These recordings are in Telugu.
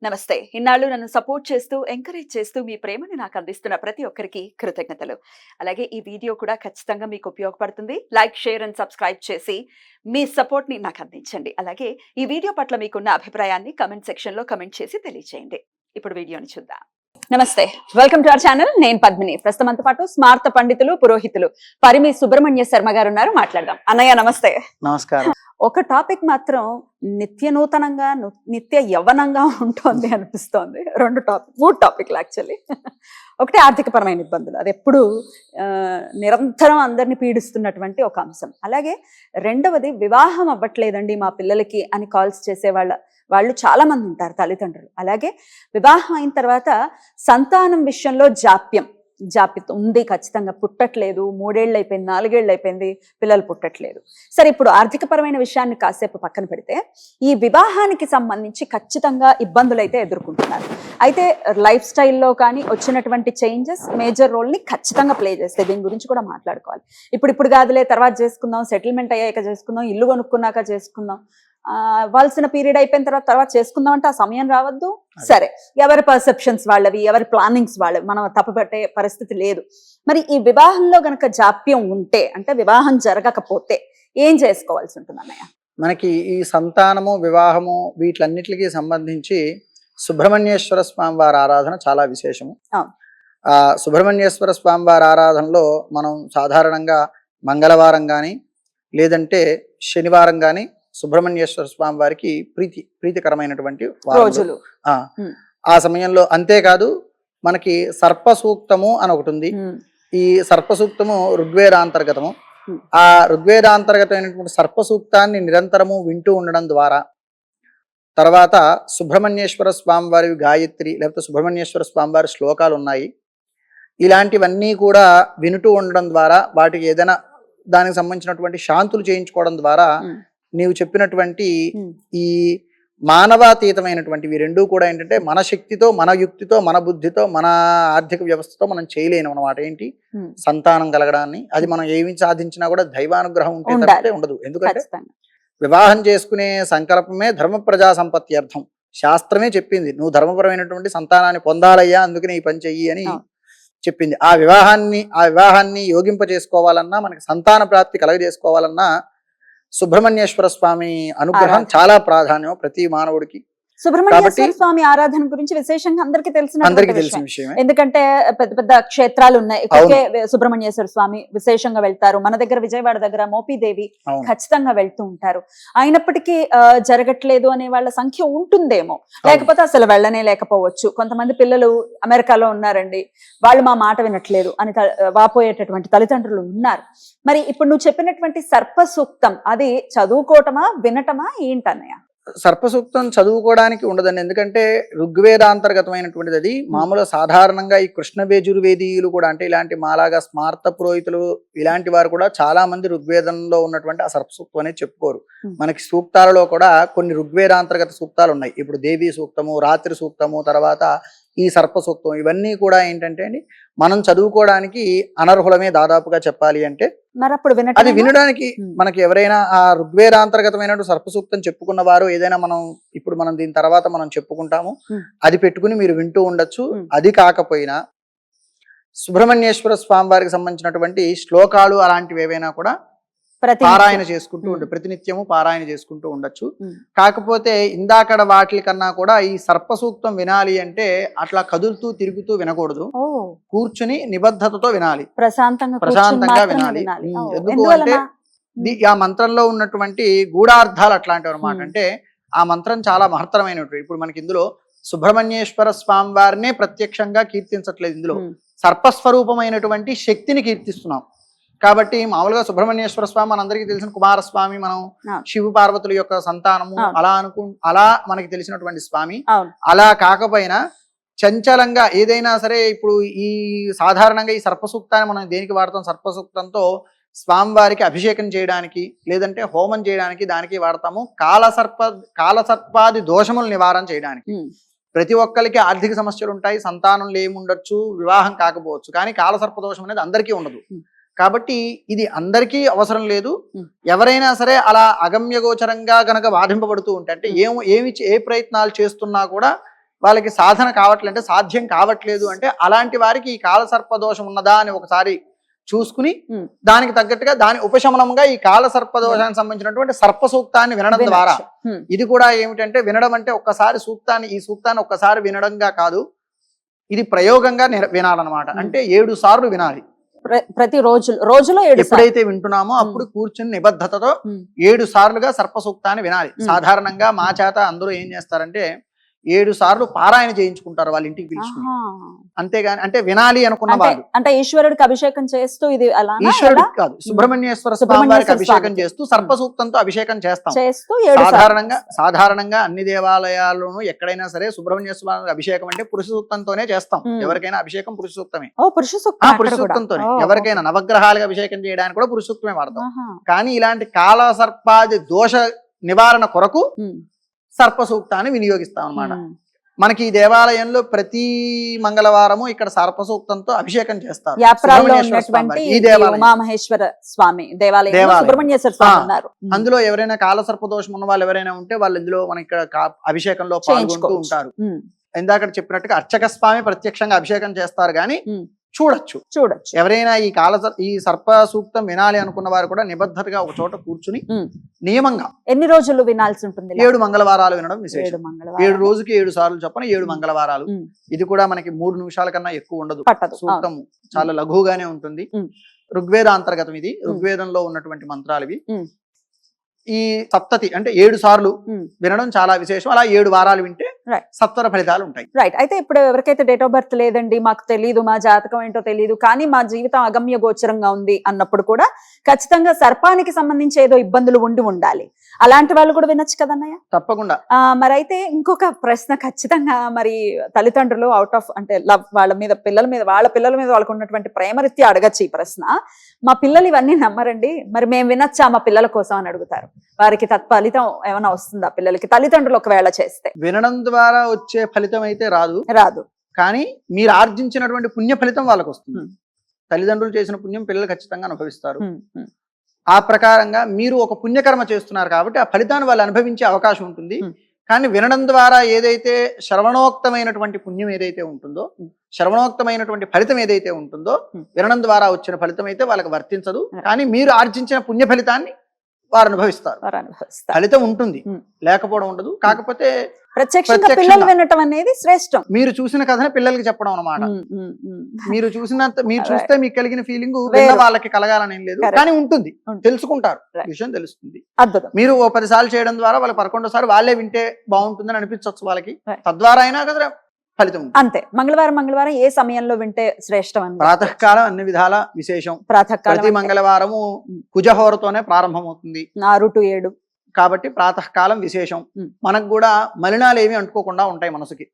నమస్తే. ఇన్నాళ్ళు నన్ను సపోర్ట్ చేస్తూ, ఎంకరేజ్ చేస్తూ మీ ప్రేమని నాకు అందిస్తున్న ప్రతి ఒక్కరికి కృతజ్ఞతలు. అలాగే ఈ వీడియో కూడా ఖచ్చితంగా మీకు ఉపయోగపడుతుంది. లైక్, షేర్ అండ్ సబ్స్క్రైబ్ చేసి మీ సపోర్ట్‌ని నాకు అందించండి. అలాగే ఈ వీడియో పట్ల మీకున్న అభిప్రాయాన్ని కామెంట్ సెక్షన్‌లో కామెంట్ చేసి తెలియజేయండి. ఇప్పుడు వీడియోని చూద్దాం. నమస్తే. Welcome to our channel. నేను పద్మిని. ప్రస్తుతం మనతో పాటు స్మార్త పండితులు, పురోహితులు పరిమి సుబ్రహ్మణ్య శర్మ గారు ఉన్నారు. మాట్లాడదాం. అన్నయ్య నమస్తే. నమస్కారం. ఒక టాపిక్ మాత్రం నిత్య నూతనంగా నిత్య యవ్వనంగా ఉంటుంది అనిపిస్తోంది. మూడు టాపిక్లు యాక్చువల్లీ. ఒకటి ఆర్థికపరమైన ఇబ్బందులు, అది ఎప్పుడు నిరంతరం అందరినీ పీడిస్తున్నటువంటి ఒక అంశం. అలాగే రెండవది వివాహం అవ్వట్లేదండి మా పిల్లలకి అని కాల్స్ చేసే వాళ్ళు చాలా మంది ఉంటారు, తల్లిదండ్రులు. అలాగే వివాహం అయిన తర్వాత సంతానం విషయంలో జాప్యం ఉంది, ఖచ్చితంగా పుట్టట్లేదు, 3 ఏళ్ళు అయిపోయింది, 4 ఏళ్ళు అయిపోయింది, పిల్లలు పుట్టట్లేదు. సరే, ఇప్పుడు ఆర్థికపరమైన విషయాన్ని కాసేపు పక్కన పెడితే ఈ వివాహానికి సంబంధించి ఖచ్చితంగా ఇబ్బందులు అయితే ఎదుర్కొంటున్నారు. అయితే లైఫ్ స్టైల్లో కానీ వచ్చినటువంటి చేంజెస్ మేజర్ రోల్ని ఖచ్చితంగా ప్లే చేస్తాయి. దీని గురించి కూడా మాట్లాడుకోవాలి. ఇప్పుడు కాదులే, తర్వాత చేసుకుందాం, సెటిల్మెంట్ అయ్యాక చేసుకుందాం, ఇల్లు కొనుక్కున్నాక చేసుకుందాం, అవ్వాల్సిన పీరియడ్ అయిపోయిన తర్వాత చేసుకుందాం అంటే ఆ సమయం రావద్దు. సరే, ఎవరి పర్సెప్షన్స్ వాళ్ళవి, ఎవరి ప్లానింగ్స్ వాళ్ళవి, మనం తప్పుపట్టే పరిస్థితి లేదు. మరి ఈ వివాహంలో గనక జాప్యం ఉంటే, అంటే వివాహం జరగకపోతే ఏం చేసుకోవాల్సి ఉంటుంది అన్నయ్య? మనకి ఈ సంతానము, వివాహము వీటిలన్నిటికి సంబంధించి సుబ్రహ్మణ్యేశ్వర స్వామి వారి ఆరాధన చాలా విశేషము. సుబ్రహ్మణ్యేశ్వర స్వామి వారి ఆరాధనలో మనం సాధారణంగా మంగళవారం కానీ లేదంటే శనివారం కానీ సుబ్రహ్మణ్యేశ్వర స్వామి వారికి ప్రీతికరమైనటువంటి రోజులు. ఆ సమయంలో అంతేకాదు, మనకి సర్ప సూక్తము అని ఒకటి ఉంది. ఈ సర్ప సూక్తము ఋగ్వేదాంతర్గతము. ఆ ఋగ్వేదాంతర్గతమైనటువంటి సర్ప సూక్తాన్ని నిరంతరము వింటూ ఉండడం ద్వారా, తర్వాత సుబ్రహ్మణ్యేశ్వర స్వామి వారి గాయత్రి లేకపోతే సుబ్రహ్మణ్యేశ్వర స్వామి వారి శ్లోకాలు ఉన్నాయి. ఇలాంటివన్నీ కూడా వినుటూ ఉండడం ద్వారా, వాటికి ఏదైనా దానికి సంబంధించినటువంటి శాంతులు చేయించుకోవడం ద్వారా నీవు చెప్పినటువంటి ఈ మానవాతీతమైనటువంటివి రెండూ కూడా ఏంటంటే మన శక్తితో, మన యుక్తితో, మన బుద్ధితో, మన ఆర్థిక వ్యవస్థతో మనం చేయలేను అన్నమాట. ఏంటి సంతానం కలగడాన్ని, అది మనం ఏమి సాధించినా కూడా దైవానుగ్రహం ఉంటే తప్పితే ఉండదు. ఎందుకంటే వివాహం చేసుకునే సంకల్పమే ధర్మ ప్రజా సంపత్తి అర్థం. శాస్త్రమే చెప్పింది, నువ్వు ధర్మపరమైనటువంటి సంతానాన్ని పొందాలయ్యా, అందుకని ఈ పని చెయ్యి అని చెప్పింది. ఆ వివాహాన్ని యోగింప చేసుకోవాలన్నా, మనకి సంతాన ప్రాప్తి కలగజేసుకోవాలన్నా సుబ్రహ్మణ్యేశ్వర స్వామి అనుగ్రహం చాలా ప్రాధాన్యం ప్రతి మానవుడికి. సుబ్రహ్మణ్యేశ్వర స్వామి ఆరాధన గురించి విశేషంగా అందరికీ తెలిసిన విషయం. ఎందుకంటే పెద్ద పెద్ద క్షేత్రాలు ఉన్నాయి, ఇక్కడికే సుబ్రహ్మణ్యేశ్వర స్వామి విశేషంగా వెళ్తారు. మన దగ్గర విజయవాడ దగ్గర మోపీదేవి ఖచ్చితంగా వెళ్తూ ఉంటారు. అయినప్పటికీ జరగట్లేదు అనే వాళ్ళ సంఖ్య ఉంటుందేమో, లేకపోతే అసలు వెళ్ళనే లేకపోవచ్చు. కొంతమంది పిల్లలు అమెరికాలో ఉన్నారండి, వాళ్ళు మా మాట వినట్లేదు అని వాపోయేటటువంటి తల్లిదండ్రులు ఉన్నారు. మరి ఇప్పుడు నువ్వు చెప్పినటువంటి సర్ప సూక్తం, అది చదువుకోవటమా వినటమా ఏంటన్నయ్య? సర్పసూక్తం చదువుకోవడానికి ఉండదండి, ఎందుకంటే ఋగ్వేదాంతర్గతమైనటువంటిది. అది మామూలుగా సాధారణంగా ఈ కృష్ణబేజుర్వేదీయులు కూడా, అంటే ఇలాంటి మాలాగా స్మార్త పురోహితులు ఇలాంటి వారు కూడా చాలా మంది ఋగ్వేదంలో ఉన్నటువంటి ఆ సర్పసూక్తం అనేది చెప్పుకోరు. మనకి సూక్తాలలో కూడా కొన్ని ఋగ్వేదాంతర్గత సూక్తాలు ఉన్నాయి. ఇప్పుడు దేవీ సూక్తము, రాత్రి సూక్తము, తర్వాత ఈ సర్ప సూక్తం, ఇవన్నీ కూడా ఏంటంటే అండి మనం చదువుకోవడానికి అనర్హులమే దాదాపుగా చెప్పాలి అంటే. అది వినడానికి మనకి ఎవరైనా ఆ ఋగ్వేదాంతర్గతమైన సర్పసూక్తం చెప్పుకున్న వారు ఏదైనా మనం దీని తర్వాత మనం చెప్పుకుంటాము, అది పెట్టుకుని మీరు వింటూ ఉండొచ్చు. అది కాకపోయినా సుబ్రహ్మణ్యేశ్వర స్వామి వారికి సంబంధించినటువంటి శ్లోకాలు అలాంటివి ఏవైనా కూడా పారాయణ చేసుకుంటూ ప్రతినిత్యము పారాయణ చేసుకుంటూ ఉండొచ్చు. కాకపోతే ఇందాకడ వాటి కన్నా కూడా ఈ సర్ప సూక్తం వినాలి అంటే అట్లా కదులుతూ తిరుగుతూ వినకూడదు, కూర్చుని నిబద్ధతతో వినాలి, ప్రశాంతంగా వినాలి. ఎందుకు అంటే ఆ మంత్రంలో ఉన్నటువంటి గూఢార్థాలు అట్లాంటివి అనమాట. అంటే ఆ మంత్రం చాలా మహత్తరమైనటువంటి. ఇప్పుడు మనకి ఇందులో సుబ్రహ్మణ్యేశ్వర స్వామి వారినే ప్రత్యక్షంగా కీర్తించట్లేదు, ఇందులో సర్పస్వరూపమైనటువంటి శక్తిని కీర్తిస్తున్నాం. కాబట్టి మామూలుగా సుబ్రహ్మణ్యేశ్వర స్వామి మనందరికీ తెలిసిన కుమారస్వామి, మనం శివ పార్వతుల యొక్క సంతానము అలా మనకి తెలిసినటువంటి స్వామి. అలా కాకపోయినా చంచలంగా ఏదైనా సరే, ఇప్పుడు ఈ సాధారణంగా ఈ సర్పసూక్తాన్ని మనం దేనికి వాడతాం? సర్పసూక్తంతో స్వామివారికి అభిషేకం చేయడానికి, లేదంటే హోమం చేయడానికి, దానికి వాడతాము. కాలసర్పాది దోషములు నివారణ చేయడానికి. ప్రతి ఒక్కరికి ఆర్థిక సమస్యలు ఉంటాయి, సంతానం లేముండొచ్చు, వివాహం కాకపోవచ్చు, కానీ కాలసర్ప దోషం అనేది అందరికీ ఉండదు. కాబట్టి ఇది అందరికీ అవసరం లేదు. ఎవరైనా సరే అలా అగమ్యగోచరంగా గనక బాధింపబడుతూ ఉంటే, అంటే ఏ ప్రయత్నాలు చేస్తున్నా కూడా వాళ్ళకి సాధన కావట్లేదు అంటే సాధ్యం కావట్లేదు అంటే అలాంటి వారికి ఈ కాలసర్ప దోషం ఉన్నదా అని ఒకసారి చూసుకుని దానికి తగ్గట్టుగా దాని ఉపశమనంగా ఈ కాలసర్ప దోషానికి సంబంధించినటువంటి సర్ప సూక్తాన్ని వినడం ద్వారా, ఇది కూడా ఏమిటంటే వినడం అంటే ఒక్కసారి ఈ సూక్తాన్ని ఒక్కసారి వినడంగా కాదు, ఇది ప్రయోగంగా వినాలన్నమాట. అంటే 7 సార్లు వినాలి. ప్రతి రోజులో ఎప్పుడైతే వింటున్నామో అప్పుడు కూర్చుని నిబద్ధతతో 7 సార్లుగా సర్ప సూక్తాన్ని వినాలి. సాధారణంగా మా చేత అందరూ ఏం చేస్తారంటే 7 సార్లు పారాయణ చేయించుకుంటారు వాళ్ళ ఇంటికి పిలుచుకుని. అంతేగాని అంటే వినాలి అనుకున్న వాళ్ళు అంటే ఈశ్వరుడికి అభిషేకం చేస్తూ ఇది అలా ఈశ్వరుడికి కాదు, సుబ్రహ్మణ్యేశ్వర స్వామి వారికి అభిషేకం చేస్తూ సర్ప సూక్తంతో అభిషేకం చేస్తాం. సాధారణంగా అన్ని దేవాలయాల్లోనూ ఎక్కడైనా సరే సుబ్రహ్మణ్యేశ్వర స్వామి అభిషేకం అంటే పురుష సూక్తంతోనే చేస్తాం. ఎవరికైనా అభిషేకం పురుష సూక్తమే. పురుష సూక్తంతోనే ఎవరికైనా నవగ్రహాలకు అభిషేకం చేయడానికి కూడా పురుష సూక్తమే వాడతాం. కానీ ఇలాంటి కాల సర్పాది దోష నివారణ కొరకు సర్ప సూక్తాన్ని వినియోగిస్తాం అన్నమాట. మనకి ఈ దేవాలయంలో ప్రతి మంగళవారము ఇక్కడ సర్ప సూక్తంతో అభిషేకం చేస్తారు. ఉమామహేశ్వర స్వామి దేవాలయం సుబ్రహ్మణ్యేశ్వర స్వామి ఉన్నారు. అందులో ఎవరైనా కాలసర్ప దోషం ఉన్న వాళ్ళు ఎవరైనా ఉంటే వాళ్ళు ఇందులో మన ఇక్కడ అభిషేకంలో పాల్గొంటూ ఉంటారు. ఇందాక చెప్పినట్టుగా అర్చక స్వామి ప్రత్యక్షంగా అభిషేకం చేస్తారు కానీ చూడొచ్చు. ఎవరైనా ఈ సర్ప సూక్తం వినాలి అనుకున్న వారు కూడా నిబద్ధతగా ఒక చోట కూర్చుని నియమంగా ఎన్ని రోజులు వినాల్సి ఉంటుంది? 7 మంగళవారాలు వినడం విశేషం. 7 రోజుకి 7 సార్లు చెప్పని 7 మంగళవారాలు. ఇది కూడా మనకి 3 నిమిషాల కన్నా ఎక్కువ ఉండదు. సూక్తం చాలా లఘువుగానే ఉంటుంది. ఋగ్వేద అంతర్గతం ఇది. ఋగ్వేదంలో ఉన్నటువంటి మంత్రాలు ఇవి. ఈ సప్తతి అంటే 7 సార్లు వినడం చాలా విశేషం. అలా 7 వారాలు వింటే సత్వర ఫలితాలు ఉంటాయి. రైట్. అయితే ఇప్పుడు ఎవరికైతే డేట్ ఆఫ్ బర్త్ లేదండి, మాకు తెలియదు, మా జాతకం ఏంటో తెలియదు, కానీ మా జీవితం అగమ్య గోచరంగా ఉంది అన్నప్పుడు కూడా ఖచ్చితంగా సర్పానికి సంబంధించి ఏదో ఇబ్బందులు ఉండాలి. అలాంటి వాళ్ళు కూడా వినొచ్చు కదన్నయ్య? తప్పకుండా. మరి అయితే ఇంకొక ప్రశ్న ఖచ్చితంగా మరి తల్లిదండ్రులు అవుట్ ఆఫ్ అంటే లవ్ వాళ్ళ మీద వాళ్ళ పిల్లల మీద వాళ్ళకు ఉన్నటువంటి ప్రేమరీత్యా అడగచ్చు ఈ ప్రశ్న. మా పిల్లలు ఇవన్నీ నమ్మరండి, మరి మేము వినొచ్చా మా పిల్లల కోసం అని అడుగుతారు. వారికి తత్ఫలితం ఏమైనా వస్తుందా పిల్లలకి తల్లిదండ్రులు ఒకవేళ చేస్తే? వినడం ద్వారా వచ్చే ఫలితం అయితే రాదు, కానీ మీరు ఆర్జించినటువంటి పుణ్య ఫలితం వాళ్ళకి వస్తుంది. తల్లిదండ్రులు చేసిన పుణ్యం పిల్లలు ఖచ్చితంగా అనుభవిస్తారు. ఆ ప్రకారంగా మీరు ఒక పుణ్యకర్మ చేస్తున్నారు కాబట్టి ఆ ఫలితాన్ని వాళ్ళు అనుభవించే అవకాశం ఉంటుంది. కానీ వినడం ద్వారా ఏదైతే శ్రవణోక్తమైనటువంటి పుణ్యం ఏదైతే ఉంటుందో, శ్రవణోక్తమైనటువంటి ఫలితం ఏదైతే ఉంటుందో, వినడం ద్వారా వచ్చిన ఫలితం అయితే వాళ్ళకి వర్తించదు. కానీ మీరు ఆర్జించిన పుణ్య ఫలితాన్ని వారు అనుభవిస్తారు. ఫలితం ఉంటుంది, లేకపోవడం ఉండదు. కాకపోతే ప్రత్యక్షంగా పిల్లలు వినటం అనేది శ్రేష్టం. మీరు చూసిన కథని పిల్లలకి చెప్పడం అన్నమాట. మీరు చూస్తే మీకు కలిగిన ఫీలింగ్ వాళ్ళకి కలగాలని ఏం లేదు, కానీ ఉంటుంది, తెలుసుకుంటారు, విషయం తెలుస్తుంది. మీరు 10 సార్లు చేయడం ద్వారా వాళ్ళకి 11వ సారి వాళ్ళే వింటే బాగుంటుందని అనిపించవచ్చు వాళ్ళకి. తద్వారా అయినా కదా ఫలితం అంతే. మంగళవారం ఏ సమయంలో వింటే శ్రేష్టం? ప్రాతకాలం అన్ని విధాల విశేషం. ప్రతి మంగళవారము కుజహోరతోనే ప్రారంభమవుతుంది 6 to 7. కాబట్టి ప్రాతకాలం విశేషం. మనకు కూడా మలినాలు ఏమి అంటుకోకుండా ఉంటాయి మనసుకి.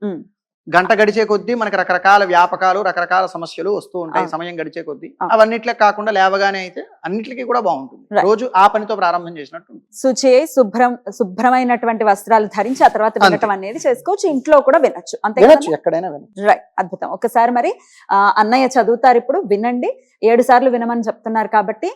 గంట గడిచే కొద్దీ మనకి రకరకాల వ్యాపకాలు, రకరకాల సమస్యలు వస్తూ ఉంటాయి సమయం గడిచే కొద్దీ. అవన్నిట్లే కాకుండా లేవగానే అయితే అన్నిటికీ కూడా బాగుంటుంది. రోజు ఆ పనితో ప్రారంభం చేసినట్టు. శుచి శుభ్రమైనటువంటి వస్త్రాలు ధరించి ఆ తర్వాత వినటం అనేది చేసుకోవచ్చు. ఇంట్లో కూడా వినొచ్చు, అంతే, ఎక్కడైనా వినొచ్చు. రైట్, అద్భుతం. ఒకసారి మరి అన్నయ్య చదువుతారు, ఇప్పుడు వినండి. 7 సార్లు వినమని చెప్తున్నారు కాబట్టి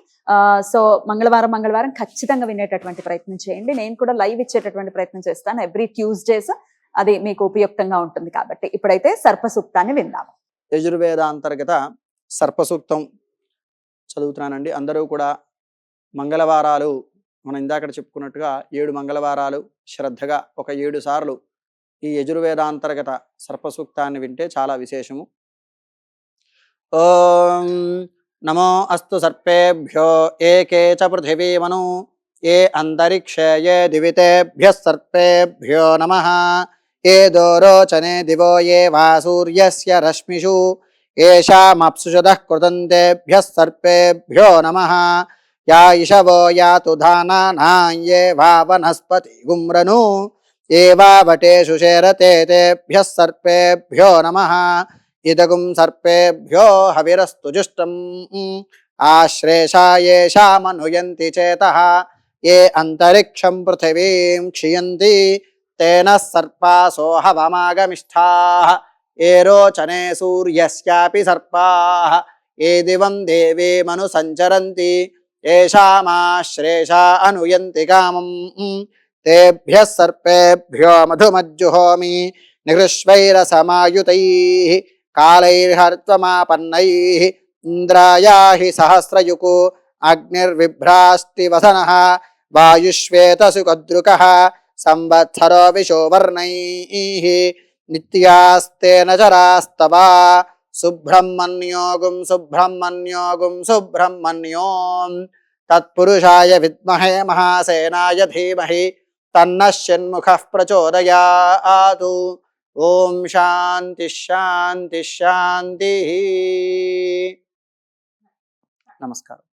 సో మంగళవారం ఖచ్చితంగా వినేటటువంటి ప్రయత్నం చేయండి. నేను కూడా లైవ్ ఇచ్చేటటువంటి ప్రయత్నం చేస్తాను ఎవ్రీ ట్యూస్డేస్. అది మీకు ఉపయుక్తంగా ఉంటుంది కాబట్టి. ఇప్పుడైతే సర్పసూక్తాన్ని విందాము. యజుర్వేద అంతర్గత సర్పసూక్తం చదువుతున్నానండి. అందరూ కూడా మంగళవారాలు మనం ఇందాక చెప్పుకున్నట్టుగా 7 మంగళవారాలు శ్రద్ధగా ఒక 7 సార్లు ఈ యజుర్వేదాంతర్గత సర్పసూక్తాన్ని వింటే చాలా విశేషము. ఓం నమో అస్తు సర్పేభ్యో ఏకే చ పృథివీ మను ఏ అంతరిక్షే ఏ దివితేభ్యః సర్పేభ్యో నమః ఏ దోరోచనే దివో ఏ వా సూర్యస్య రశ్మిషు ఏషామప్సుషదః కృతంతేభ్యః సర్పేభ్యో నమః యా ఇషవో యాతు ధానానాం ఏ వా వనస్పతి గుమ్రను ఏ వా వటేషు శేరతే తేభ్యః సర్పేభ్యో నమః ఇదగుం సర్పేభ్యో హవిరస్తు జుష్టం ఆశ్రేషాయేషామనుయంతి చేతః ఏ అంతరిక్షం పృథివీం క్షియంతి తేన సర్పాసో హవమాగమిష్ఠాః ఏ రోచనే సూర్యస్యాపి సర్పాః ఏ దివం దేవీమను సంచరంతి ఏషామాశ్రేషా అనుయంతి కామం తేభ్యః సర్పేభ్యో మధుమజ్జుహోమి నిహృష్వైరసమాయుతైః కాళైర్హర్త్వమాపన్నైః ఇంద్రాయాహి సహస్రయుకు అగ్నిర్విభ్రాస్తి వసనః వాయుష్వేతసుకద్రుకః సంవత్సరో విశోవర్ణైః నిత్యాస్తేన చరాస్తవ సుబ్రహ్మణ్యోగుం సుబ్రహ్మణ్యోగుం సుబ్రహ్మణ్యోం తత్పురుషాయ విద్మహే మహాసేనాయ ధీమహి తన్నః షణ్ముఖః ప్రచోదయాతు. ఓం శాంతి శాంతి శాంతి. నమస్కారం.